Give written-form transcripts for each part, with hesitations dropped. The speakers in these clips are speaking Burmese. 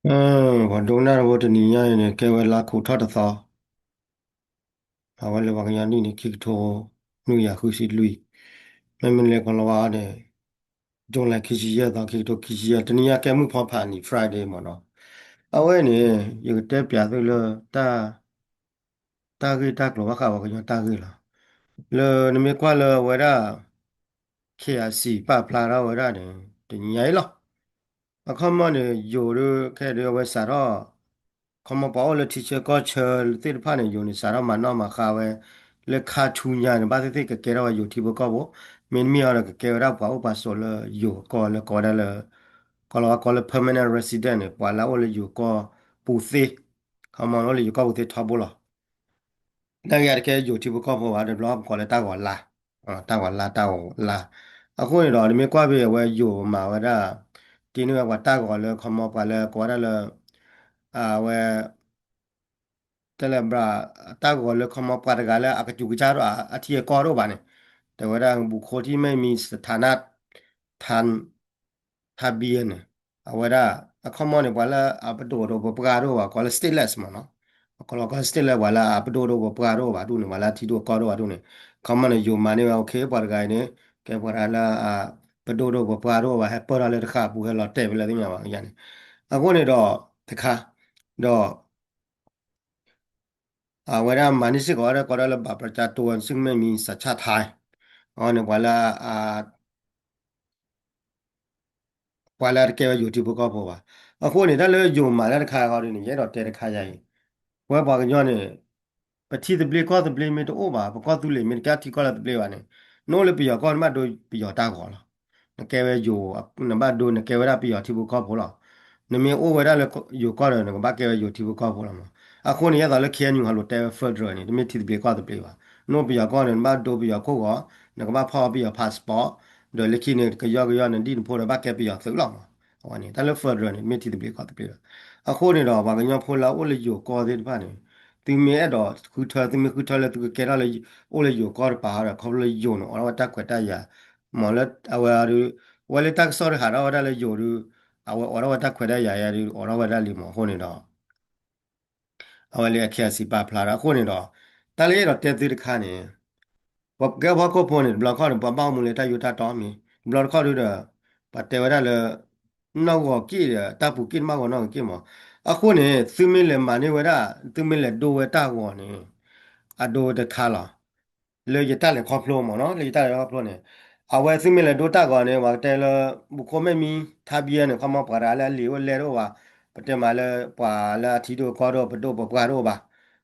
我东那我这里呢，给我拉苦他的骚，啊，我来把个伢你呢，去托努呀呼吸累，慢慢来讲了话呢，将来开始也当去托开始也，这里也该么跑盘你 Friday 嘛喏，啊，我呢有个代表的了，大个了，我看我个伢大个了，了你没挂了，我啦，KRC 把 p l a 了我啦呢，这你来了。啊，他们呢有的开的为啥了？他们把我的提前搞车，这里怕呢有呢啥了嘛那么哈喂，来看出年呢，把这个给了有提不搞不？明明了个给了把我把说了有搞了搞的了，搞了 permanent resident 呢，完了我了有搞补贴，他们我了有搞补贴差不了。那个给有提不搞不完的，老搞了大搞拉，啊，大搞拉。啊，后来你没挂别我有嘛我的。ทีนี้ว่าตากอเลยขโมยไปเลยก็ได้เลยเว้ยแต่ละบราตากอเลยขโมยไปได้กันเลยอากาศจุกจ้ารู้ที่ก็รู้บ้านี่แต่ว่าบุคคลที่ไม่มีสถานะทานทะเบียนเนี่ยเอาไว้ได้ขโมยเนี่ยว่าละไปดูดูปการู้ว่าก็เลย stateless มาเนาะก็เราก็ stateless ว่าละไปดูดูปการู้ว่าดูเนี่ยว่าละที่ดูก็รู้ว่าดูเนี่ยขโมยเนี่ยอยู่มาเนี่ยโอเคปะกันเนี่ยแกพอละไปดูดูปการู้ว่าให้เปิดอะไรราคาบุคคลเราเต็มเลยที่มีว่าอย่างนี้ အခုနေတော့တခါတော့ဝရမနိစိကောရကောရလဘပချာတူဝန်စင်မီစချထိုင်အော်နေဝလာဝလာကဲယူတီဘူကောပေါ်ပါအခုနေတဲ့လေယူမာလာတခါကောနေရတော့တဲတခါရည်ဝဲပါကညောနေပတိတပလီကောတပလီမီတိုဘာပကောတူလီမီကတိကောလာတပလီဝါနေနိုးလေပြရကောမတ်တို့ပြရတာကောလားကဲဝဲယူနမတ်တို့ကဲဝရပြရတီဘူကောပေါ်လားနမီအိုဝရလေယူကောရနေဘာကဲဝယူတီဘူကောပေါ်လားအခုနေရတော့လေခဲညူဟာလို့တဲဖက်ဒရယ်နေဒီမီတီတပလီကောတပလီဝါနိုးပြရကောနေမတ်တို့ပြရကိုကောငကဘာဖော်ပြရ passport ဒိုလေခိနေကယောကယောနေဒီဖိုရဘာကဲပြရသုလောက်ဟောနေတယ်လေဖက်ဒရယ်နေမီတီတပလီကောတပလီအခုနေတော့ဘာကညောဖိုလာအိုလေယူကောတဲ့ဘာနေ သူမဲတော့ခုထသူမခုထလဲသူကဲရလဲအိုလေယောကောပါရခေါလေယောနော်အော်တက်ခွက်တရမော်လက်အဝရဝလေတက်ဆောရဟာရလဲယောရအဝအော်တက်ခွက်တရရအော်ဝရလီမော်ဟိုနေတော့အဝလေအခက်စီပါဖလာရခုနေတော့တလေးတော့တဲသေးတခါနေဘကဘကပေါ်နေဘလောက်ခေါ်ပပောင်းမလေတယူတာတော်မီဘလောက်ခေါ်ရတော့ပတ်တဲဝရလဲနောက်ကိုကြည့်ရတပ်ပူကိမောက်တော့ကြည့်မော်အခုနေသူမလေမနေဝရသူမလေဒိုဝတာကောနေ အဒိုတခါလာလေရတက်လေခေါပလိုမနော်လေတက်လေခေါပလိုနေအဝဲစမီလေဒိုတာကောနေဝတဲလဘူကိုမဲမီသာဘီယနေခမပရာလာလီဝလဲတော့ဝပတဲမလာပွာလာတီဒိုကောတော့ပဒိုပပွာတော့ပါ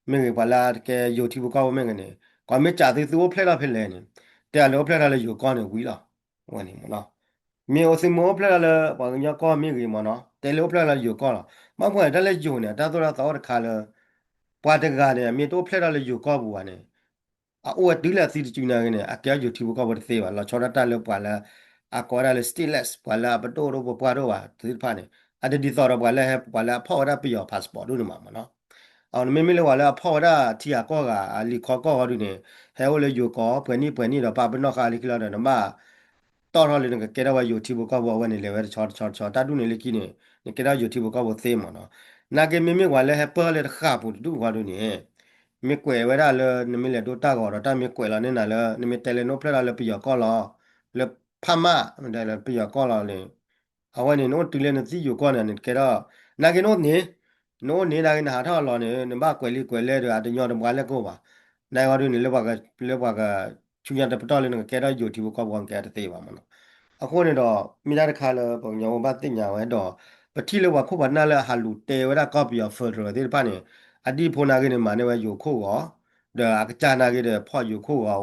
မင်းကပလာကဲယိုတီဘူကောမင်းကနေကွာမကြသေးသူဖလက်လာဖလဲနေတဲလောဖလက်လာလေယိုကောနေဝီလာဝင်နေမနော်မြေအစမောဖလက်လာဘာညကောမင်းကြီးမနော်တဲလောဖလက်လာယိုကောလာမဖွင့်တက်လေယိုနေတာတော့တော့တခါလေပွာတကနေမြေတော့ဖလက်လာလေယိုကောဘူးကနေ โอ้ดีละสิจูนาเนี่ยอาแกอยู่ที่บุกบฏเสวะเราชอบตาเลปวาละอากอราเลสติเลสปวาละปะโตโรปวาโรวะติพาเนี่ยอะเดดิซอรปวาละเฮปวาละพ่อได้ไปยอพาสปอร์ตดูนี่มาเนาะเอาไม่เลยว่าละพ่อได้ที่อาก็กะลีขอก็ดูเนี่ยเฮาเลยอยู่ก็เพื่อนนี่เราปาเป็นนอกคาลิกแล้วเนี่ยมาตอนเราเลยเนี่ยแกได้ว่าอยู่ที่บุกบฏวันนี้เลยว่าชอตตาดูเนี่ยเลยกินเนี่ยแกได้อยู่ที่บุกบฏเสมาเนาะนาเกไม่ว่าเลยเฮเปอร์เลยข้าพูดดูว่าดูเนี่ย มีกวยไว้ได้เลยนี่มีเหลือดูตาก่อนเราถ้ามีกวยเราเนี่ยนะเลยนี่มีเตเลโนเพลเราเลยไปหยอกก็รอเลยพม่ามันได้เลยไปหยอกก็รอเลยเอาไว้ในโน้ตตีเลนที่อยู่ก่อนเนี่ยแกก็นากิโน้ตนี้โน้ตนี้นากินหาท่อรอเนี่ยในบ้านกวยเลยเดี๋ยวอาจจะยอดมกันแล้วก็ว่าในวันนี้เรียกว่าก็ชุนยันแต่ปตอเลยเนี่ยแกได้อยู่ที่บุกกองแกจะเตะว่ามันအခုနေတော့မိသားတခါလဲပုံညောဘတ်တင်ညာဝဲတော့ပတိလေဝခုဘနာလဲဟာလူတေဝရကော့ပီယောဖက်ဒရယ်ဒီပနေအဒီဖိုနာကိနေမနေဝဲယူခုကောဒါအကကြနာကိတဲ့ဖော့ယူခုကော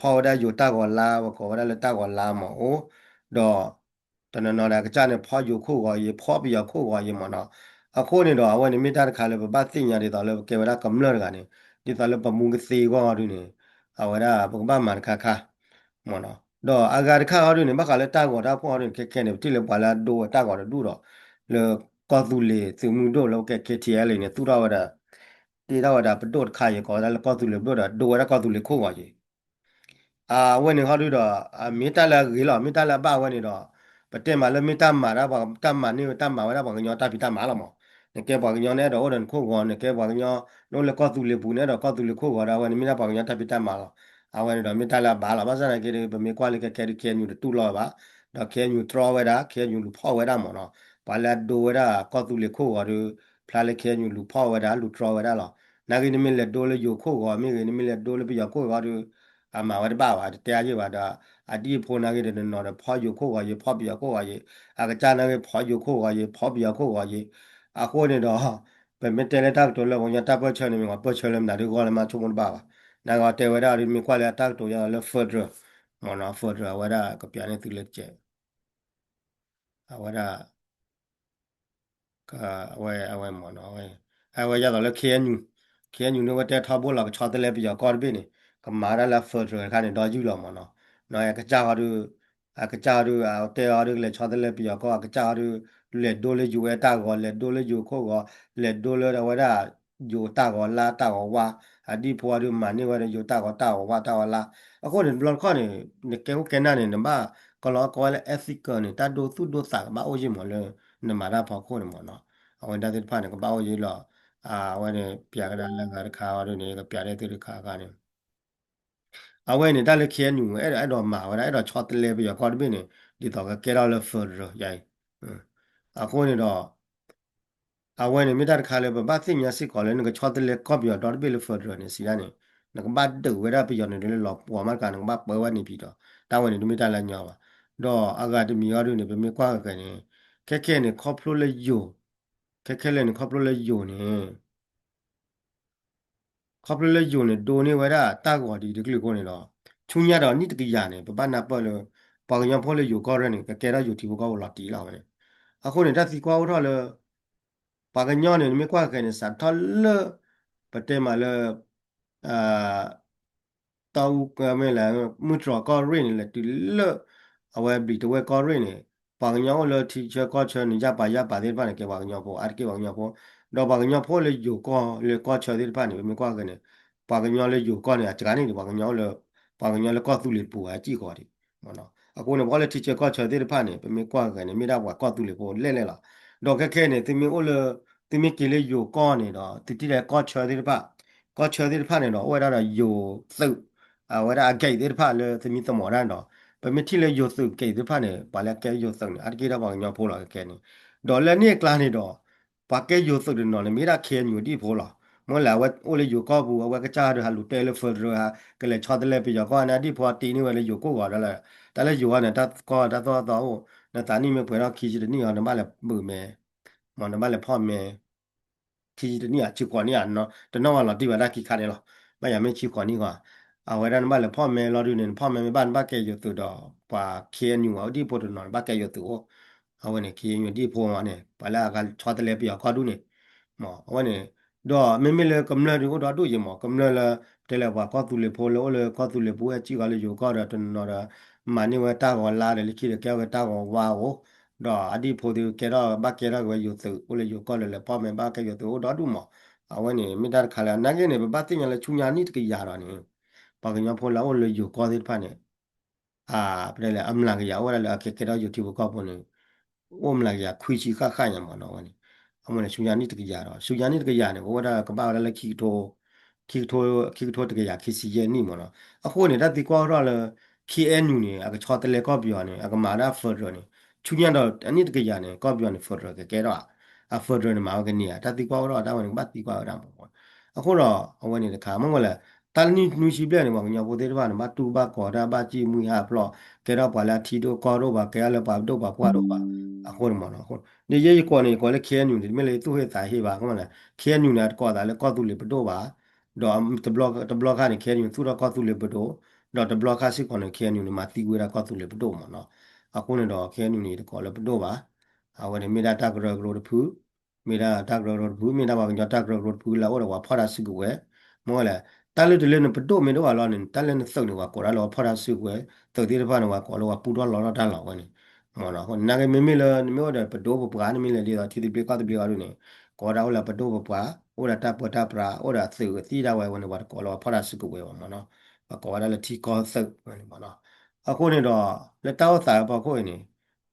ဖော်ဒါယူတာကောလာကောဝရလဲတာကောလာမောတော့တနနော်လည်းကကြနေဖော့ယူခုကောရေဖော့ပီယောခုကောရေမနော်အခုနေတော့အဝဲနေမိသားတခါလဲဘတ်တင်ညာတွေတော့လဲကေဝရကမ္လရကနေဒီတော့လဲပမုန်ကစီကောရင်းနေအဝရဘကဘာမန်ခါမနော်တော့အဂါရခါအော်နေမခါလဲတာကောတာဖော်ရင်ခဲနေတိလေပါလာဒိုတာကောဒူတော့လေကောသူလေသူမှုတို့လောကဲ KTL လေနေသူတော့ဝဒတေတော့ဝဒပဒုတ်ခါရေကောဒါကောသူလေဘဒဒိုဝဒကောသူလေခိုးပါကြီးဝဲနေဟောတို့တော့မေတ္တာလာကြီးလောမေတ္တာလာပါဝဲနေတော့ပတက်မှာလဲမေတ္တာမှာတော့တတ်မှာနေတတ်မှာဝဲတော့ဘာညောတပိတတ်မှာလားမော ne ke ba nyo ne do oren ko go ne ke ba nyo no le ko tu le bu ne do ko tu le ko go da wa ni mi na ba nyo ta pi ta ma lo a wa ni do mi ta la ba la ba sa na ke de ba mi kwa le ke nyu de tu lo ba do ke nyu tro we da ke nyu lu pho we da mo no ba la do we da ko tu le ko go de pla le ke nyu lu pho we da lu tro we da lo na ke ni mi le do le yo ko go mi ke ni mi le do le bi yo ko go de a ma wa de ba wa de te a je ba da a di pho na ke de no de pho yo ko go ye pho bi yo ko go ye a ka cha na ke pho yo ko go ye pho bi yo ko go ye အခုနေတော့ပဲမတဲလက်တက်တော်လောကညတပ်ပတ်ချနေမှာပတ်ချလမ်နာဒီကောလမှာချုံပါပါနာကတဲဝရရီမီကွာလက်တက်တော်ရလဲဖတ်ရမနော်ဖတ်ရဝရကပြနေသူလက်ကျဝရ ก็เอาไว้หมอนเอาไว้ยาต่อแล้วเคียนอยู่นึกว่าแต่ทอบุหลักชอตะเลปียากอดเบนี่ก็มาได้ละเฟิร์สเลยค่ะเนี่ยดออยู่หรอหมอนเนาะก็จ้าดูก็จ้าดูเอาแต่เอาดูเลยชอตะเลปียก็จ้าดูเลยโดเลยอยู่ไอ้ตาก็เลยโดเลยอยู่โคก็เลยโดเลยเอาไว้ได้อยู่ตาก็ลาตาก็ว่าอดีพอดูมันนี่ว่าอยู่ตาก็ว่าตาก็ลาအခုเนี่ยบลอนข้อเนี่ยเนี่ยแกน่าเนี่ยนะบ้าก็ล้อก็เลยเอธิกเเนี่ยตาดูสุดดูสักบ้าโอ้ยหมดเลยเนี่ยมาได้พอโคเนี่ยหมดเนาะ အဝင်တက်တဲ့ဖာနေကပေါ့ရေးလောဝဲနေပြကတဲ့လက်ကခါရနေကပြတဲ့တဲ့ခါကနေအဝဲနေတက်လက်ခဲညူအဲ့တော့မှာဝဲအဲ့တော့ချော့တလဲပြကော်ဒဘင်းနေဒီတော့ကဲတော့လဲဖရရိုင်အခုနေတော့အဝဲနေမိတာခါလဲဘာသိညာစစ်ကော်လဲငကချော့တလဲကော့ပြတော့ဘီလဖရနေစီရနေငကဘာဒဝဲရပြရနေတယ်လောပေါ်မှာကန်ဘာပွဲဝနေပြီတော့တာဝဲနေဒမိတာလာညောပါတော့အဂါတမီရနေပဲမြကွာကနေခက်နေခေါပလိုလဲယိုခက်လဲနေခေါပလိုလဲယိုနေ ခေါပလလေယုံနေဒိုနေဝရတာကောဒီဒီကလကိုနေတော့ချူညာတော့နိတကရနေပပနာပေါ်လို့ပေါင်ရဖောလေယူကောရနေကဲတော့ယူတီဘကောလာတီလာပဲအခုနေတစီကွာတော့လေပါကညောနေမကွာခဲနေစာထလပတဲမလအာတောက်ကမဲလာမှုထကောရင်းလေတီလအဝဲဘီတဝဲကောရင်းနေပါကညောလေတီချကောချနေကြပါရပါသေးပါနေကပါကညောပေါ်အရကေပါကညောပေါ်တော့ပါကညောဖောလေယူကောလေကောချသေးပါနေမကွာခဲနေ ပါကညောလေယူကောနေအကြကနေပါကညောလေပါကညောလေကောသူလေပူအကြည့်ကောဒီမနော်အခုနေဘောလေတီချေကောချေတဲ့ဖာနေပမေကွာကနေမိတော့ကောသူလေပေါ်လဲလာတော့ခဲနေတင်မီအိုလေတင်မီကလေးယူကောနေတော့တီတဲ့ကောချေတဲ့ဖာကောချေတဲ့ဖာနေတော့ဝဲတော့ယူသုဝဲတော့အကြိတ်တဲ့ဖာလေတင်မီတမော်ရန်တော့ပမေတီလေယူသုကြိတ်တဲ့ဖာနေပါလေကဲယူသုနေအတကေတော့ပါကညောဖိုးလာကဲနေဒေါ်လာနေကလာနေတော့ပါကဲယူသုတယ်နော်လေမိရခဲညူဒီဖိုးလာ มื่อแล้วว่าโอ้เลยอยู่ก็บัวว่าก็จ้าด้วยฮะลูเตเลเฟอร์ด้วยฮะก็เลยชอตเลยไปอยู่ก็นะที่พอตีนี่ว่าเลยอยู่ก็ว่าแล้วแหละแต่เลยอยู่ว่าเนี่ยถ้าก็ถ้าตัวโอ้นะตานี่ไม่เผื่อเราขี่จิตนี่เอาในบ้านแหละมือแม่มองในบ้านแหละพ่อแม่ขี่จิตนี่อ่ะชิกว่านี่อ่ะเนาะแต่นอกว่าเราที่ว่าได้ขี่ขาดเลยหรอไม่อยากไม่ชิกว่านี่กว่าเอาไว้ด้านบ้านแหละพ่อแม่เราดูเนี่ยพ่อแม่ไม่บ้านบ้านแกอยู่ตัวดอกกว่าเคียนอยู่เอาที่พูดนอนบ้านแกอยู่ตัวเอาไว้เนี่ยเคียนอยู่ที่พูดมาเนี่ยไปแล้วกันชอตเลยไปอยู่ก็ดูเนี่ยหมอเอาไว้เนี่ย တော့မမေလေကမ္လရီကိုတော့တို့ရမကမ္လလာတဲလာဘာကောတူလေဖိုလိုလေကောတူလေဘူအချီကလေးယောကောရတနော်ရမနိဝတာကောလာလေခိရကေဝတာကောဝါဝတော့အဒီဖိုဒီကေတော့ဘကေရကိုယူသူဦးလေယောကောလေပေါ့မေဘာကေယူသူတော့ဒူမအဝနေမိတာခလာနာကေနေဘတ်တင်ရလေချူညာနိတကေရတော့နေပါကညာဖိုလာဦးလေယောကောဒီဖာနေပြလေအမလာကရဝရလေကေတော့ YouTube ကောပေါ်နေဝမလာကခွေချီခခညမနော်ဝနေ အမနဲ့ရှူညာနိတကရတော့ရှူညာနိတကရနေဘောဒါကပါလည်းခီထိုတကရခီစီရဲ့နိမနော်အခုနေတတိကွာတော့လေ KNU နေအကချောတလေကောပြောနေအကမာနာဖော်ရနေချူညာတော့အနိတကရနေကောပြောနေဖော်ရကဲတော့အဖော်ရနေမှာကနေတတိကွာတော့တာဝင်ဘတ်တိကွာတော့ပေါ့အခုတော့အဝနေတခါမငလဲတန်နီနူရှိပြနေမှာညဘိုသေးတပါနမတူပါကောဒါပါကြည့်မှုဟာဖလော့ကဲတော့ပါလာထီတို့ကောတော့ပါကဲလည်းပါတော့ပါကွာတော့ပါအခုမနော် နေရရကောနေကောလေခဲညူနေမလေသူဟဲ့တာဟေးပါကမလားခဲညူနာကောတာလေကောသူလေပတော့ပါတော့တဘလော့ခါနေခဲညူသူတော့ကောသူလေပတော့တော့တဘလော့ခါစစ်ကောနေခဲညူနေမှာတီဝဲတာကောသူလေပတော့မနော်အခုနေတော့ခဲညူနေတကောလေပတော့ပါအဝနေမေဒါတာဂရဂရဖူမေဒါတာဂရဂရဖူမေဒါဘာညတာဂရဂရဖူလာဝတော့ဖော်တာစစ်ကွယ်မောလေတာလေတလေနပတော့မေတော့လာနေတာလေနစုံနေဝကောလာလောဖော်တာစစ်ကွယ်တော်တိတဖာနဝကောလောပူတော့လောတာလောဝနေ မနော်ဟိုနာဂမေမေလနမေဝဒပဒိုဘပကာနမေလဒီတော့တီတီပလကတပလကရုနေကောဒါဝလာပဒိုဘပွားဩဒါတပတပရာဩဒါသေသီဒါဝဲဝင်ဘာကောလောဖရာစကုဝဲပါမနော်ကောဒါလက်တီကောသုတ်ဝင်ပါနော်အခုနေတော့လက်တောက်စာပေါ့ကိုနေ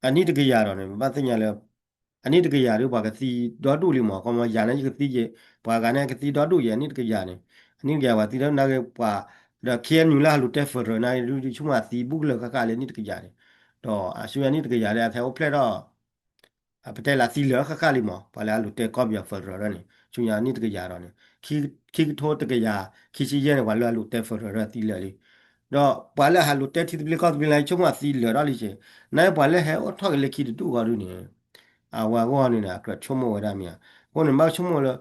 အနိတကရတော့နေမသိညာလဲ ani de ya ru ba ka ti do du li mo ko ma ya na ji ka ti je ba ga na ka ti do du ye ni de ya ne ani ga ba ti da na ga pa da kien nu la lu te fo ro na lu chu ma ti bu le ka le ni de ya ne do a su ya ni de ya le a the o ple do peut-être la si leur kaka li mo pala lu te ko bia fer ro ni chu nya ni de ya ro ni ki tho de ya ki chi ye ne wa lu te fer ro ti le li do pala ha lu te ti bi ko bi lai chu ma si le ro li che na pala he o tho le ki du ko ru ni a wa go ni na kra chu mo wa da mi ko ni ma chu mo le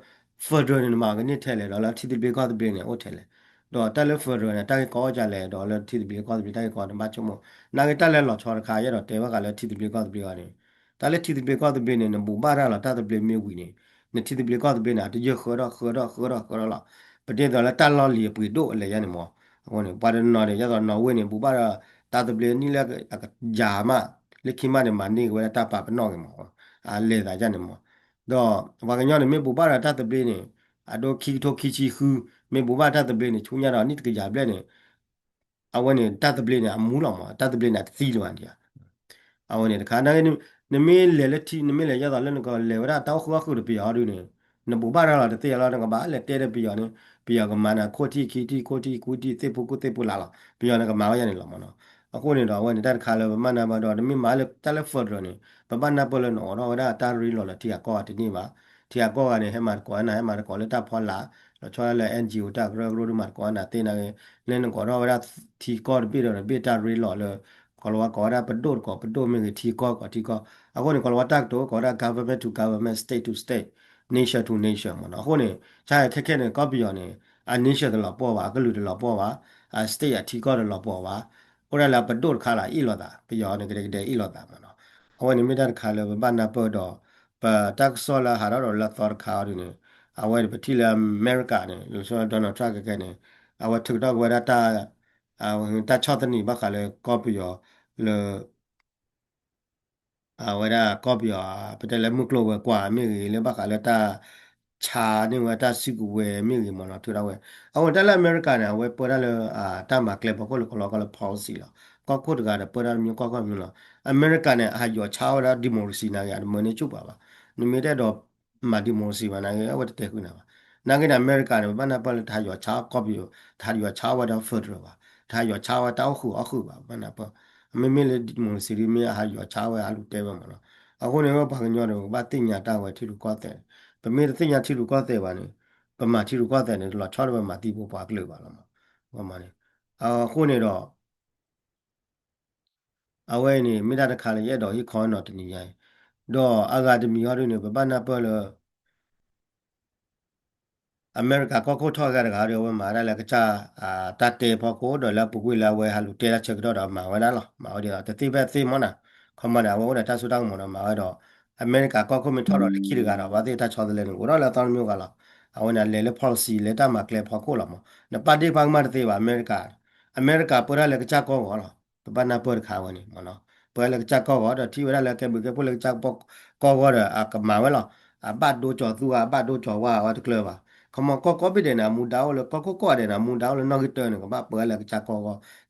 fer ro ni ma ga ni te le la ti bi ko bi ne o te le do ta le fer ro ne ta ko ja le do le ti bi ko bi ta ko ma chu mo na ga ta le lo cho ka ye do te wa ka le ti bi ko bi wa niတာလက်တီတပကောတပင်းနေဘူပါရလာတာတပင်းမြေဝီနေနေတီတပကောတပင်းနာတရခေါ်တော့လာပတဲ့တော့လာတလောလီပွေတို့အလေရနေမောဟိုနေပါရနော်ရရတော့နော်ဝင်းနေဘူပါရတာတပင်းနီလက်ဂျာမလက်ခိမနေမနေဝဲတာပါပနော်ကေမောအာလေတာကြနေမောတော့ဘာကညောနေမေဘူပါရတာတပင်းနေအဒိုခီထိုခီချီခူမေဘူပါတာတပင်းနေချုံရတော့နိတကကြပြဲနေအဝနေတာတပင်းနေအမူးလောင်မှာတာတပင်းနေသီးလွန်တရားအဝနေတခါတိုင်းနမေလေလက်တီနမေလေရတော့လည်းကလေဝရတောက်ခွားခုတပြားရနေနဘူပါရလာတဲ့ရလာတော့ကဘာလဲတဲ့ပြားနေပြားကမနာခိုတီခီတီခိုတီကူတီတေပုကုတေပုလာလာပြားနေကမာရနေလောမနော်အခုနေတော့ဝနေတက်ခါလဲမနာမတော့နမေမာလဲတက်လက်ဖော်ရနေပပနာပလနော်တော့ဝရတာရီလော်လတီကောတနေပါတီကောကနေဟဲမှာကောနာဟဲမှာကောလက်တာဖော်လာတော့ချောလဲ NGO တာဂရဂရမှာကောနာတေနာလဲနကောတော့ဝရတီကောပြတော့ဘေတာရီလော်လဲကောလောကောရပဒိုမီတီကောအခုနေကလောတက်တော့ကောရ government to government state to state nation to nation မနော်အခုနေခြားခက်ခဲနေကောပြရနေအ nation တလောပေါ်ပါကလူတလောပေါ်ပါအ state အထီကောတလောပေါ်ပါဟိုရလာပဒိုခါလာဤလောတာပြရနေကြတဲ့ဤလောတာမနော်အခုနေမိတဲ့ခါလေဘာနာပေါ်တော့ပတက်ဆောလာဟာတော့လာတော်ခါရနေအဝဲပတိလာအမေရိကန်နေလို့ဆိုတော့ထရကကနေအဝဲထုတ်တော့ဝရတာအဝတာချော့တနီဘာခါလေကောပြရလေ wada kopya petele muklo we kwa mi le bakala ta cha ni wa ta siku we mi mo na tu da we awon ta la america na we po da le ta ma kle ko lo policy la ko da ga po da mi ko mi la america na ha yo cha wa democracy na ya mo ne chu ba ni me de do ma democracy ba na ya wa te ku na ba na ga na america na ba na pa le ta yo cha kopya ta yo cha wa da federal ba ta yo cha wa ta khu ba ba na pa မေလေဒီမစီရီမေဟာယောချာဝဲအလူတဲမမနော်အခုနေဘာကညောတယ်ဘာတင်ညာတာဝဲထီလူကောတဲ့ပမေတင်ညာထီလူကောတဲ့ပါနေပမာထီလူကောတဲ့နေလောချောတယ်မှာတီးဖို့ပါကလို့ပါလားမမနေအခုနေတော့အဝဲနေမိတာတခါလေရဲ့တော့ဟိခေါ်တော့တနည်းရိုင်းတော့အဂါဒမီဟောရနေပပနာပေါ်လ อเมริกาก็โคทอกันนะครับเดี๋ยวว่ามาได้แล้วก็จะตัดเตะพอโคเดี๋ยวแล้วปุกวิลาเวฮัลโหลเตะแล้วเช็คดอดมาไว้ได้หรอมาเดี๋ยวแต่ที่แบบที่มันอ่ะคอมมานด์ว่าเนี่ยถ้าสุดท้ายมันมาไว้ดอกอเมริกาก็คงไม่ทอดเลยคิดกันนะว่าที่ถ้าชอบเลยนึกว่าเราตอนนี้กันละเอาเนี่ยเลย policy เลยถ้ามาเกลี่ยพอโคละมั้งเนี่ยประเดี๋ยวบางมาที่ว่าอเมริกาเปิดอะไรก็จะก็ว่าหรอบ้านน่ะเปิดข่าวนี่มันเนาะเปิดอะไรก็จะก็ว่าเดี๋ยวที่เวลาเราแกบุกแกพูดเลยจะบอกก็ว่าเดี๋ยวกับมาไว้หรอบ้านดูจอตัวบ้านดูจอว่าตะเกลือว่า ခမကောပိတဲ့နာမူတောင်းလကောတဲ့နာမူတောင်းလနော်ဂီတနကဘာပွဲလကချာကော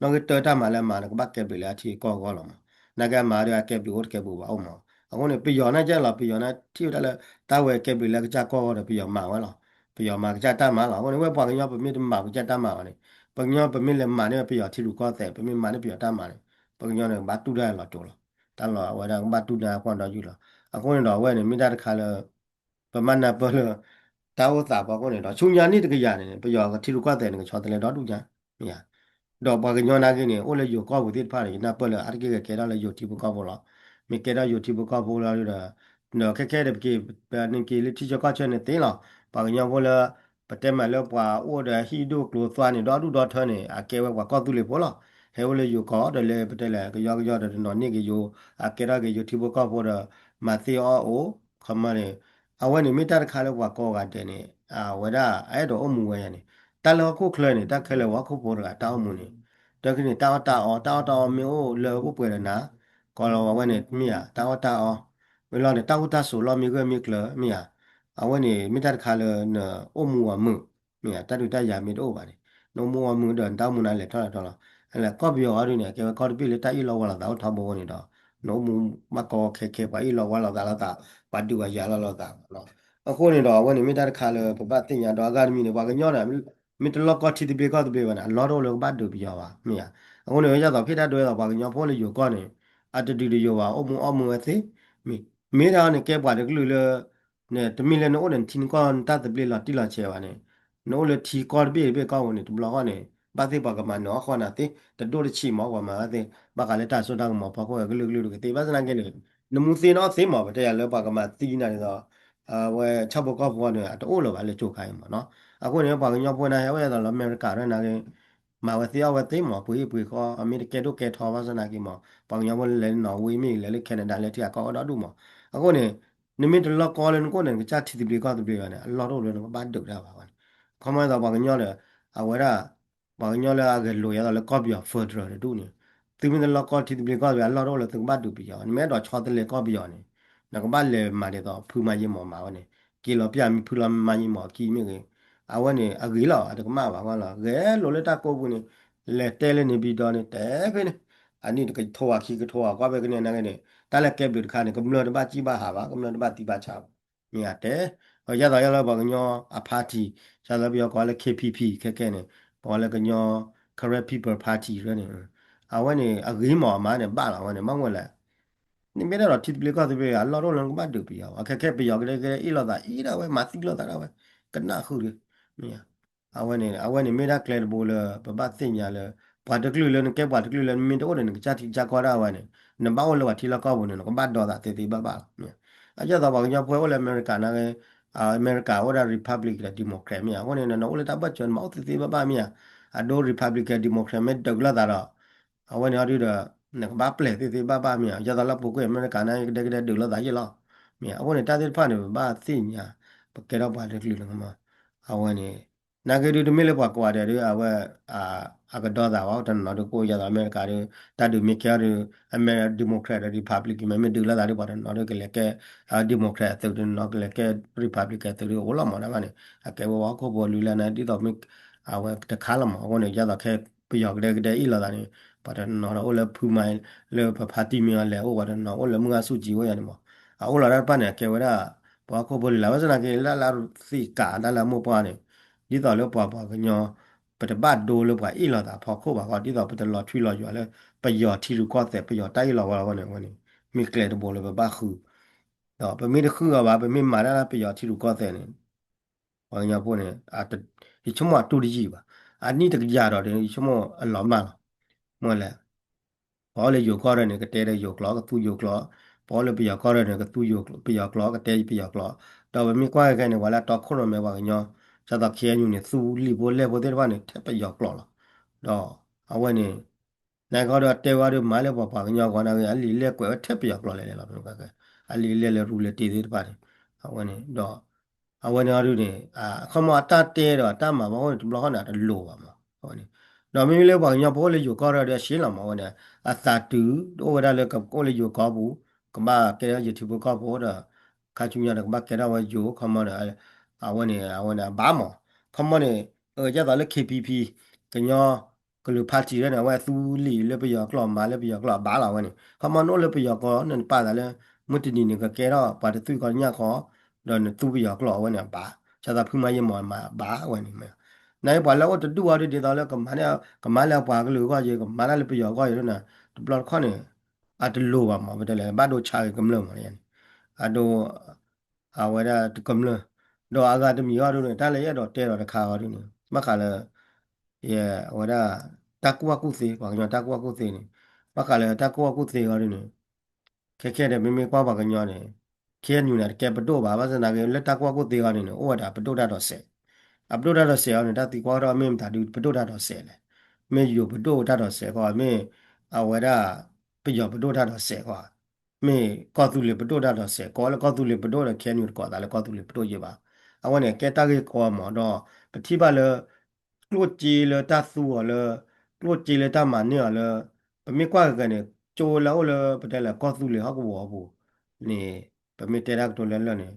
နော်ဂီတတာမလည်းမာနကဘာကဲပလအချီကောလောမနကမာရကဲပဝတ်ကဲဘူအောင်မအခုနေပယောနာကြလာပယောနာတီတလည်းတာဝဲကဲပလကချာကောတဲ့ပယောမာဝဲလောပယောမာကချာတမလောအခုနေဝဲပွားကညပမိတမာကချာတမဝနေပညောပမိလည်းမာနေပယောတီလူကောတဲ့ပမိမာနေပယောတမနေပညောနေဘာတူတယ်လောတိုလောတလောဝဲတာဘာတူတယ်ကွန်တော်ယူလောအခုနေတော့ဝဲနေမိတာတခါလဲပမနာပလ တာဝတာပါကောနေတော့ချုံညာနိတကရနေပယောကတီလူကတဲ့နေချောတယ်တော့တူကြမြာတော့ဘာကညောနာကင်းနေအိုလေယောကောဘူးတိဖာနေနာပလအရကေကေရလေယောတီဘကောဘောလားမိကေရယောတီဘကောဘောလားရနော်ခက်ခဲတဲ့ကေနင်ကေလတီချကချက်နေတင်းလားဘာကညောဘောလားပတဲမလောပွာအိုဒဟီဒိုကလိုသွားနေတော့တူတော့ထွန်းနေအကဲဝဲကွာကောတူလေဘောလားဟဲဝလေယောကောတယ်လေပတဲလေကယောတယ်နော်နိကေယောအကေရကေယောတီဘကောဘောလားမသီအောအိုခမနေအဝဲနေမိတာခါလောက်ကွာကောကတဲ့နေဝဒအဲ့တော့အမှုဝဲရနေတလောခုခလနေတက်ခဲလောဝခုပေါ်ကတောင်းမှုနေတကni tawa mi o le ko pwe na ko lo wa ne mi ya tawa mi lo ne tawa so lo mi ko mi kle mi ya a wa ne mi ta kha le ne o mu wa mu mi ya ta du ta ya mi do ba ne no mu wa mu do ta mu na le tho la le ko bi yo ri ne ke ko bi le ta i lo wa la ta tho bo ne do no mu mako keke pa ilo wala da padu ga ya la da no အခုနေတော့ဝနေမိတာခါလေပပတင်ညာတော့အကာဒမီနေဘာကညောတာမိတလောကတီတီဘေကောတဘေဝနာလောတော့လောဘတ်တူပြောပါမြင်အခုနေရတော့ဖိတတ်တော့ဘာကညောဖောလေယောကောနေအတတူယောပါအမှုအသိမိမေရာနေကဲပွားတယ်ကလူလေနေတမီလေနိုးနေတင်ကွန်တတ်တပလီလာတီလာချေပါနေနိုးလေတီကောဘေကောဝင်နေတဘလောကနေဘာသိပါကမနောခေါနာတိတတိုးချီမောကမှာတဲ့ဘာကလည်းတဆွတ်တော့မောပါကောကလူကတေပါစနာကဲနေနမှုစင်းတော့သိမောပဲတဲ့ရလောပါကမတီးနေတော့ ဝဲချက်ဘကောဘောနေအတိုးလောပါလေချုပ်ခိုင်းပါနော်အခုနေပါကညောပွင့်နေရဝဲတော့အမေရိကရနာကမာဝစီယဝသိမောပွေခေါ်အမေရိကတို့ကဲထောပါစနာကီမောပါညောဘလဲနော်ဝေးမိလဲကနေဒါလဲတရားကောတော့ဒုမောအခုနေနိမိတလောကောလဲကိုနေကချတီတီပလီကောတပလီရနေအလောတော့လဲဘာဒုတာပါခမတော့ပါကညောလဲအဝဲရပါကညောလဲအကလိုရတော့လဲကော့ပြဖတ်ရဒုနေသူမင်းလောကောတီတီပလီကောအလောတော့လဲသူဘာဒုပြရနိမဲတော့ချောတလေကောပြရနေ 那个把来买的到铺满一毛嘛呢，给了别人铺了满一毛，给那个啊我呢啊给了这个嘛完了，哎罗了大高不呢，来带了你比到呢带呗呢，啊你这个拖啊起个拖啊，挂别个呢那个呢，带来改不的看呢，咁了的把几把哈吧，咁了的把第把差，你啊带，我要把个鸟啊 party，下来不要搞了 KPP 开呢，搞了个鸟 Correct People Party 了呢，啊我呢啊给毛嘛呢，罢了我呢忙过来。你没得了，提不了，对不对？老多人把都不要，开不要，个一老大，一老喂，马西老大了喂，跟那好的，你呀，阿วันนี้没得 clear 不了，把事情了，把这个人给把这个人没得我的那个家搞的阿วันนี้那把我了话提了搞不呢，那个把多大，对爸爸，你，อาจจะต่อไปก็พวกเราอเมริกันนะ个อเมริกาว่า Republic และ Democrat เนี่ยวันนี้นะเราตั้งบัตรจนมาเอาที่บ้าๆเนี่ยดู Republic กับ Democrat ไม่ตกแล้วแต่ละ awan ya ri da na ba ple ti ba mi ya da la pu ko me ka na de de lo da ye lo mi awan ta de pa ne ba ti nya pa ke ra ba de lu ma awan ni na ke du de me le pa kwa de awa a ka do da wa ta no de ko ya da me ka de ta de me ka de me democrat republic me de la da de pa no de ke le ke democrat de no ke le ke republic de o la ma na ma ne a ke wa ko bo lu la na di do me awa ta kha la ma awan ni ya da ke ပျောက်တဲ့ဤလာတာနေပါတယ်နော်အိုလဖူမိုင်လေဖာတီမီလေအိုပါတယ်နော်အိုလမငါစုကြည့်ဝရနေမအိုလာရပနဲ့ကေဝရဘာကိုဘလလာဝစနာကေလာစီကာဒါလာမောပွားနေဒီတော်လောပွားပွားကညောပတပတ်ဒိုလောပွားဤလာတာဖော်ခုပါကဒီတော်ပတလောထွီလောရွာလေပယောထီလူကောတဲ့ပယောတိုက်လောဝါဝနေဝနေမိကလေတဘောလေဘခုတော့ပမိတခုကပါပမိမာလာပယောထီလူကောတဲ့နေဘာညာပို့နေအာဒီချမတူဒီကြီးပါအနိတကကြတော့တယ်ချမအလောမလားမလဲဘောလေယိုခေါ်ရနေကတဲတဲ့ယိုကလောကသူယိုကလောဘောလေပြရခေါ်ရနေကသူယိုပြရကလောကတဲပြရကလောတော့မီကွာကနေဝလာတော့ခုရမဲပါကညောစတော့ခဲညူနေသူလီဘောလေဘောတဲ့ဘာနေတက်ပြရကလောလားတော့အဝဲနေနိုင်ကတော့တဲဝါတို့မားလေပေါ်ပါကညောခေါ်နာကအလီလက်ကွယ်ထက်ပြရကလောလေလားဘယ်ကကအလီလက်လေရူလေတည်သေးတယ်ပါတယ်အဝဲနေတော့အဝဲနေရူနေအခမအတတဲတော့အတမှာဘောဘလောကနာတလို့ပါမှာဟောနေတော့မင်းလေးပါညောဘောလေယူကောရတဲ့ရှင်းလာမှာဟောနေ a satu do da le ka ko le yo ka bu ka ba ke ya youtube ka bo da ka chu nya da ba ke da wa yo ka ma da a wa ne ba mo ka ma ne ja da le kpp ka nya ka lu party ne wa su li le pe ya klo ma le pe ya klo ba la wa ne ka ma no le pe ya ko ne pa da le mu ti ni ne ka ke da pa de tu ka nya ko da ne tu pe ya klo wa ne ba cha da phu ma ye mo ma ba wa ne ma နိုင်ပါလောတတူဝါဒီဒေတာလဲကမနဲ့ကမလဲပွားကလူကရေကမနဲ့လပြရောကရနာဘလခနဲ့အတလိုပါမှာဘတယ်လဲဘာတို့ချာကမလုံးမလဲအတို့အဝရတကမလတော့အာဂတမီရတို့နဲ့တလည်းရတော့တဲတော့တခါရတို့နဲ့မခါလဲယေဝရတကွာကုစီပါကညတကွာကုစီနေမခါလဲတကွာကုစီရတို့နဲ့ခဲတဲ့မေမေကွာပါကညနဲ့ခဲညူနေကဲပတော့ပါဘာစနာကလက်တကွာကုစီရနေဩဝတာပတော့တော့ဆက် upload တော့ဆယ်အောင်နေတာဒီကွာတော့အမေမတာဒီပဒုတ်တော့ဆယ်လေမေယူပဒုတ်တော့ဆယ်ကွာမေအဝရပယောပဒုတ်တော့ဆယ်ကွာမေကောသူလေပဒုတ်တော့ဆယ်ကောလေကောသူလေပဒုတ်တော့ခဲညူကွာဒါလေကောသူလေပဒုတ်ရပါအဝနဲ့ကဲတာကေကွာမော်တော့ပတိပါလေကလုတ်ကြည်လေတဆူလေကလုတ်ကြည်လေတမနီလေပမေကွာကနေကျိုလောလေပတဲလေကောသူလေဟောက်ဘောဘူးနေပမေတဲရက်တော့လဲလဲနေ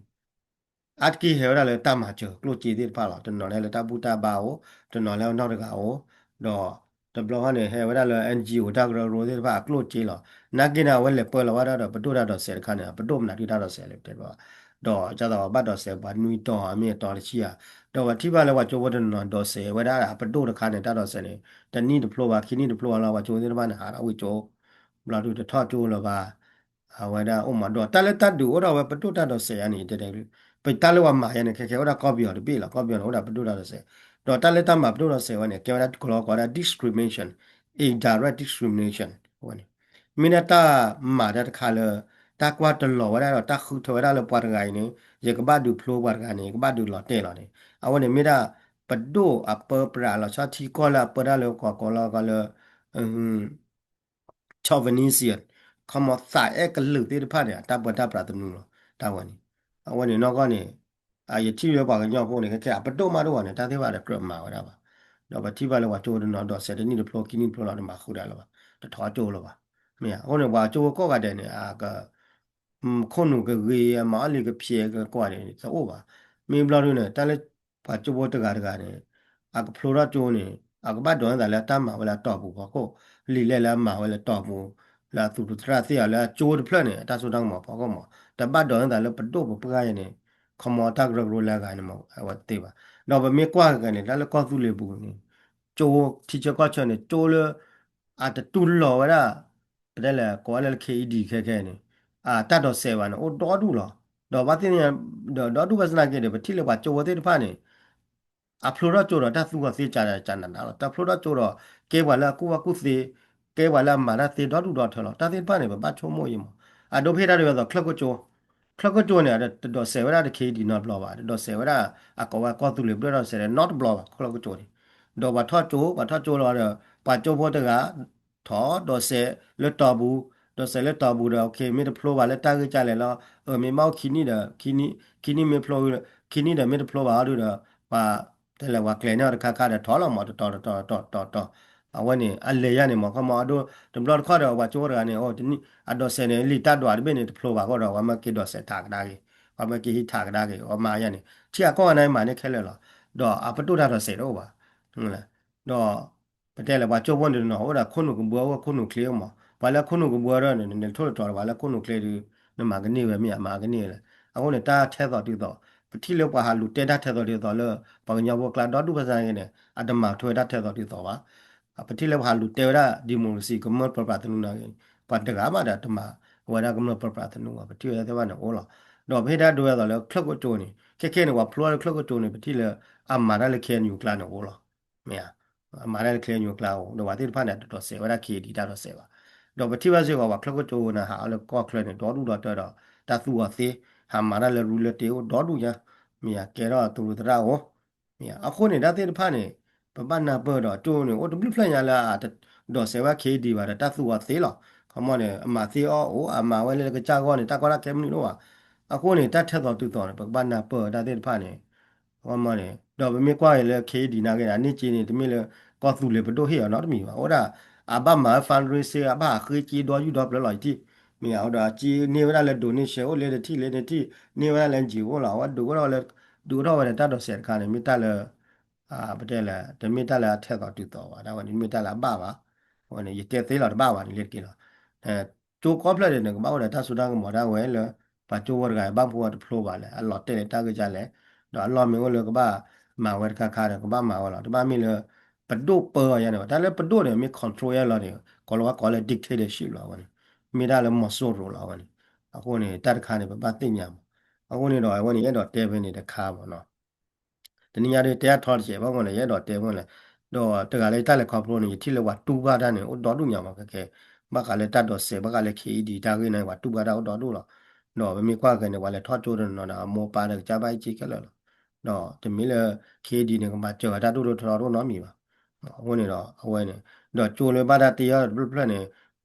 at ki he ra le ta ma cho klo chi ti pa la to no le ta bu ta ba o to no le no de ga o do de blo ha ne he ra le ngo ta gro ro ti ba klo chi lo นักกินเอาไว้เลยเปิดละว่าดอกประตูดอกเสียคันเนี่ยประตูมันที่ดอกเสียเลยเด็ดว่าดอกจะดอกบัดดอกเสียบัดนุยดอกอเมียดอกเชียดอกว่าที่บ้านเราว่าโจวดนนดอกเสียไว้ได้ประตูคันเนี่ยดอกเสียเนี่ยแต่นี่เดพลว่าคินี่เดพลว่าเราว่าโจที่บ้านหาเราโจเราดูจะทอดโจเราว่าเอาไว้ได้โอ้มาดอกแต่ละตัดดูเราว่าประตูดอกเสียนี่เด็ดไปตาลว่ามาเนี่ยแค่ว่าก็เบียร์บีละก็เบียร์ว่าประตูดอกเสียดอกตาเลตามาประตูดอกเสียวันเนี่ยแค่ว่าก็เราก็ได้ discrimination indirect discrimination วันนี้ มินาตามาดัดคาเลตากว่าตลอดว่าได้เราตาคุทว่าได้เราปวดไงนี่ยกบ้าดูพลูปวดไงนี่ก็บ้าดูหลอดเตะหลอดนี่เอาวันนี้มิดาปัดดูอัปเปอร์ปราเราชอบที่ก็ละเปิดได้เลยก็ละก็เลยอืม ชาวเวนิเซียนเขามาสายเอกลึกที่ผ่านเนี่ยตาบนตาปราตนุนตาวันนี้วันนี้นอกก็เนี่ยอย่าที่เราบอกกันย่อพวกนี้แค่ประตูมาด้วยเนี่ยตาที่ว่าเด็กเกิดมาว่าได้ปะเราไปที่ว่าเราว่าโจดนอดอเสร็จนี่เดี๋ยวพลกินี่พลเราเดี๋ยวมาคู่ได้แล้วปะแต่ถอโจแล้วปะเนี่ยวันนี้ว่าโจก็กระเด็นเนี่ยก็คนหนุ่มก็เรียมาลีก็เพียก็กว่าเนี่ยจะโอ้ปะมีบลอดูเนี่ยแต่เลยพอโจโบตกาเนี่ยก็พลเราโจเนี่ยก็บ้านดอนแต่ละตามมาเวลาตอบบุพก็ลีเล่ละมาเวลาตอบบุ la tu tu tra sia la chu de plan ne ta so dang ma pa ko ma ta ba do da la pa do pa ga ye ne kho mo ta gro gro la ga ne ma wa te ba no ba me kwa ga ne la la ko tu le bu ne chu ti che ko che ne chu le a ta tu lo wa da da la ko la ke di ke ke ne ta do se wa ne o do du lo do ba tin ne do du ba sna ke de ba ti le ba chu wa te pa ne อะพลูราโจรถ้าสู้กับเสียจานจานนั้นแล้วแต่พลูราโจรเก็บไว้แล้วกูว่ากูเสียเก็บไว้แล้วมาแล้วเสียดอดูดอเถอะถ้าเสียบ้านเนี่ยแบบบ้านชั่วโมงยังมั้งอะดูเพดานเดียวต่อคลักก็โจคลักก็โจเนี่ยดอเสียเวลาเด็กเคดีนอตบล็อกว่าดอเสียเวลาอะก็ว่าก็ตุลิบดอเสียนอตบล็อกคลักก็โจดิดอว่าทอดโจแล้วเนี่ยปัจจุบันตะกะถอดอเสียเลือดต่อบูดอเสียเลือดต่อบูเดอโอเคมีแต่พลูว่าแล้วตาก็จ่ายเลยแล้วมีเมาคินี่เด้อคินี่มีพลูคินี่เด้อมีแต่พลูว่าดูเด้อว่า แต่ละว่าเกลเนอร์ค่าเดทอลมาต่อเอาวันนี้อันเลยเนี่ยมันก็มาดูตำรวจข้อเดียวว่าโจรกันเนี่ยโอ้ทีนี้อันดอเซเนลิตาดวาร์เบเนี่ยพลูว่าก็เราว่ามาคิดดอเซทากได้ว่ามาคิดทากได้ว่ามาอย่างนี้ที่อ่ะก็อันไหนมาเนี่ยแค่เลยหรอดออัปตุดาดอเซโรว่านั่นแหละดอประเทศละว่าโจวันเดียวเนาะว่าคนหนุ่มบัวว่าคนหนุ่มเคลียร์มาว่าแล้วคนหนุ่มบัวเนี่ยเนี่ยทุกตัวว่าแล้วคนหนุ่มเคลียร์เนี่ยมากันนี่เว้ยมีมากันนี่เลยเอาเนี่ยตาแท้ต่อที่ต่อที่เรียกว่าหาลุเตด้าแท้ต่อที่ต่อเลย ปะญญาบกลาดอดูภาษาเนี่ยอาดมาถวยดัดเทอดีต่อวะปะที่เลวาลูเตวดาดิโมซีก็มันประปาตนุนะปัตตกามาดาตมาว่าดาก็มันประปาตนุวะปะที่เลวเนี่ยโอ้ล่ะดอกเพดาดูยต่อแล้วคลักก็โจนี่แค่เนี่ยว่าพลัวคลักก็โจนี่ปะที่เลอามาได้เลยเคียนอยู่กลางเนี่ยโอ้ล่ะเมียอามาได้เลยเคียนอยู่กลางดอกว่าที่ผ่านเนี่ยดอกเสวดาคีดีดาดอกเสวะดอกปะที่ว่าเสวะว่าคลักก็โจนะหาแล้วก็เคลื่อนเนี่ยดอดูดอเตอดอตาตัวเสหามาได้เลยรู้เลยเตียวดอดูยะเมียแกรอตูรุตระโอ เนี่ยအခုနေတာတဲ့ဖာနေပပနာပေါ်တော့တိုးနေဟိုဒဘလဖလန်ရလာတော့ဆေဝခေဒီပါတသူဝသေးလောခမနေအမသေးအောအိုအမဝဲလေကကြာကောနေတကွာကဲမနီတော့အခုနေတတ်ထက်တော့တူတော့ပပနာပေါ်တာတဲ့ဖာနေဟောမနေတော့မမေကွာရလေခေဒီနာကဲအနေချင်းနေတမီလေကောသူလေဘတို့ဟေရနော်တမီပါဟောဒါအဘမဖန်ရီစေအဘခေကြီးတော့ယူတော့ဘလလိုက်တိမြေဟောဒါကြီးနေဝရလေဒိုနေရှေဟိုလေတိလေတိနေဝရလေကြီးဟောလာဝဒူတော့လေဒူတော့ဝရတတ်တော့เสียခါနေမိတလေ ประเทศละแต่ไม่ได้ละเท่ากับติดต่อว่าแต่วันนี้ไม่ได้ละบ้าว่ะวันนี้เจ็ดสิบละบ้าว่ะนี่เรียกกี่ละแต่จูกอบเลยเนี่ยก็บ้าเลยถ้าสุดท้ายก็หมดได้เว้ยเลยปัจจุบันก็บ้าพวกพลูบ้าเลยอัลลอฮ์เตะตาก็จะเลยเดี๋ยวอัลลอฮ์มีก็เลยก็บ้ามาเวรค่าเนี่ยก็บ้ามาว่าละที่บ้านมีเลยปัดดูเปิดอย่างเนี่ยแต่แล้วปัดดูเนี่ยมีคอนโทรลอย่างเนี่ยก็เราว่าก็เลยดิกเตอร์ชิพละวันนี้ไม่ได้เลยมาสู้ละวันนี้အခုနေတတ်ခါနေပါသိညာအခုနေတော့วันนี้အဲ့တော့တဲပဲနေတဲ့ခါပေါ့နော် တနည်းအားဖြင့်တရားထောက်ချေဘောကောလေရတော့တဲဝင်လေတော့တကလည်းတက်လက်ခေါပလို့နေတိလဝတူပါဒနဲ့တော့ဒုညာမှာကဲဘကလည်းတတ်တော့စေဘကလည်းခီဒီတာကိနေကတူပါတော့ဒုလောတော့မမေကွာကနေကလည်းထောက်ကျိုးတယ်နော်မောပါတဲ့ကြပိုက်ကြည့်ကြလောတော့တမီးလေခီဒီနေကမှကြော်တာတို့ထော်တော့နော်မီပါဝင်နေတော့အဝဲနေတော့ကျိုးလေပါတာတရားဘလနေ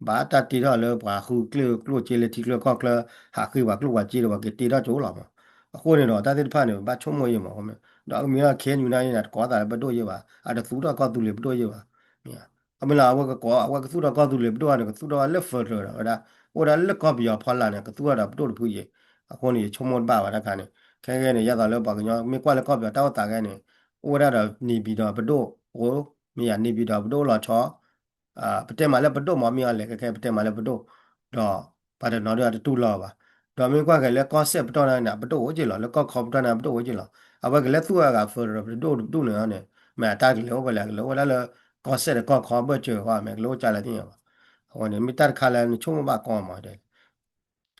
ဘာတတီတော့လေဘာခုကလုချေလေတီကလကောကလဟာခိဝကလုဝကြည့်တော့ကတီတော့ကျိုးလာမှာအခုနေတော့တာတိဖာနေဘာချုံမွေးမှာဟုတ်မယ်တော့အမေကခဲယူနိုင်နေတာကောတာဘတို့ရပါအဲ့ဒါသူတော့ကောသူလေဘတို့ရပါမြာအမလာဝကကောအဝကသူတော့ကောသူလေဘတို့ရတယ်ကသူတော့လက်ဖတ်တော့အဲ့ဒါဟိုဒါလက်ကောပြီးဖာလာနေကသူကတော့ဘတို့ဖူးရအခုနေချုံမွန်ပါပါတခါနေခဲနေရတော့လည်းပါကညောမေကွာလည်းကောပြီးတောက်တာခဲနေဟိုဒါတော့နေပြီးတော့ဘတို့ဟိုမြာနေပြီးတော့ဘတို့လာချောပတဲမှာလည်းဘတို့မမြာလည်းခဲပတဲမှာလည်းဘတို့ တော့ပါတယ်နော်တော့တူလောပါတော့မင်းကွာကလည်း concept တော့နာဘတော့ကြည့်လောแล้วก็ computer နာဘတော့ကြည့်လောအဘကလည်းသူကfor တော့တူနေရတယ်မတာကလောကလည်းလောလာ concept ก็ computer ကျော်ဟာမယ်လောကြလာတဲ့ဟိုနေမိတတ်ခါလည်းချုံမပါကောင်းပါတယ်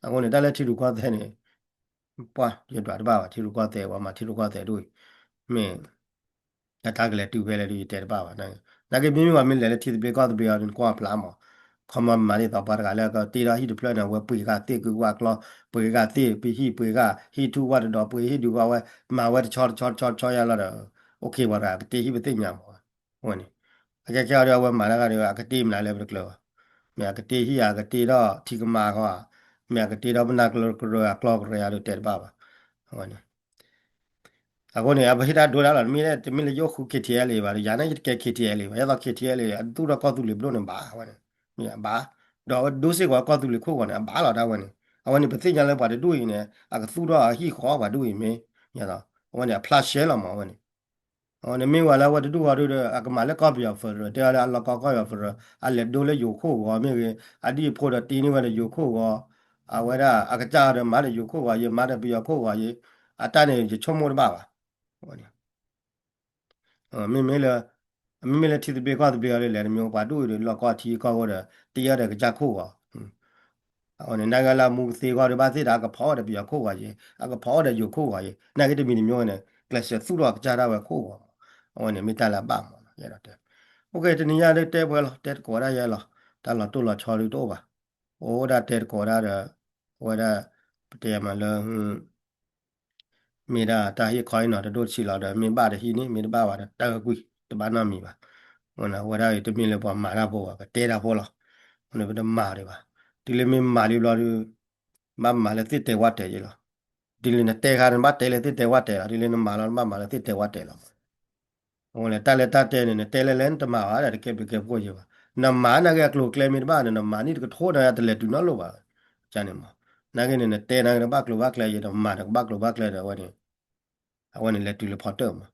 အခုနေတက်လက်ထီလူကွာတဲ့နေပွားရတော့ပါထီလူကွာတဲ့ဝါမှာထီလူကွာတဲ့တို့မင်းတာကလည်းတူပဲလေဒီတဲ့ပါပါနာကပြင်းပြမင်းလည်းထီပြေကွာတဲ့ပြေအောင်ကွာပလာမောခမမလေးတော့ပါကလည်းကတီရာဟီဒီပလန်ဝပေကတေကူဝါကလပေကတေပီဟီပေကဟီတူဝါတော့ပေဟီဒူဝါဝမာဝတ်ချောရလာတော့โอเคပါကတေဟီပတိညာမောဟိုနေအကြကြောက်ဝမာလာကလည်းအကတိမလာလဲဘယ်ကလောမြကတေဟီယာကတေတော့ထီကမာကွာမြကတေတော့မနာကလောကလောကရရလို့တဲ့ပါပါဟိုနေအခုနေအဘဟိတာဒိုလာလာမင်းနဲ့တမင်းလေယောခု KTL လေးပါရနာက KTL လေးပါရတော့ KTL လေးအတူတော့ကောက်သူလေးဘလို့နေပါဟိုနေမြဘာတော့ဒိုးစစ်ကွာကောက်သူလေးခုကောနေဘာလာတာဝင်အဝန်နေပသိညာလဲပါတယ်တွေ့ရင်လည်းအကသူတော့ဟိခေါ်ပါတွေ့ရင်မင်းညတော့အဝန်နေ flash share လာမှာအဝန်နေအဝန်နေမင်းဝါလာဝတ်တူဝါတို့အကမလည်းကောက်ပြဖရတဲ့အလကောက်ကောက်ရဖရအလက်ဒိုလေယိုခိုးကောမင်းအဒီဖို့တော့တင်းနေဝါလေယိုခိုးကောအဝရအကကြရမာလေယိုခိုးဝါရေမာတဲ့ပြရခိုးဝါရေအတန်းနေချုံမောပါပါဟောနေမင်းမလဲထီတဲ့ကောက်တဲ့ရလေလေမျိုးပါတို့ရလောကောက်တီကောက်ရတရားတဲ့ကြခိုးကောအော်နေနိုင်ငံလာမူသေးကွာဒီပါသေးတာကဖောတယ်ပြခိုးပါရေအကဖောတယ်ယူခိုးပါရေနိုင်ကတမီမျိုးနဲ့ကလပ်သူ့တော့ကြားတာပဲခိုးပါအော်နေမိတလာပါမောရတော့โอเคတနည်းရတဲ့တဲပွဲလားတဲကောရရလားတလာတို့လာချော်ရီတော့ပါโอ้ဒါတဲကောရတဲ့ဝရတဲမလမေရာတာဟိခိုင်းတော့တို့ချီလာတယ်မင်းပါတယ်ဟိနေမင်းပါပါတယ်တာကွီတဘာနာမီပါဟိုနာဝရရတမင်းလေပေါ်မာရပေါ်ပါတဲတာပေါ်လားဟိုနေဘယ်မာတယ်ပါဒီလေမင်းမာရီလာမလည်းတစ်တဲဝတ်တဲရလားဒီလေနဲ့တဲခါရမတဲလေတစ်တဲဝတ်တဲလားဒီလေနဲ့မာလည်းတစ်တဲဝတ်တဲလားဟိုလေတက်လေတက်တဲနေတဲလေလန်တမာရတဲ့ကေပွေးရပါနမနာကကလိုကလေမီဘာနမနီကထိုးရတဲ့လေတူနော်လို့ပါကျန်နေမှာနာကနေနဲ့တဲနာကဘကလိုဘကလေရတော့မာကဘကလိုဘကလေတော့ဝနေအဝနေလေတူလေဖော်တော့မှာ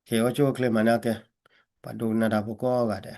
ခေယောချိုကလေမနာကဲပဒုနာတာဘကောကတဲ့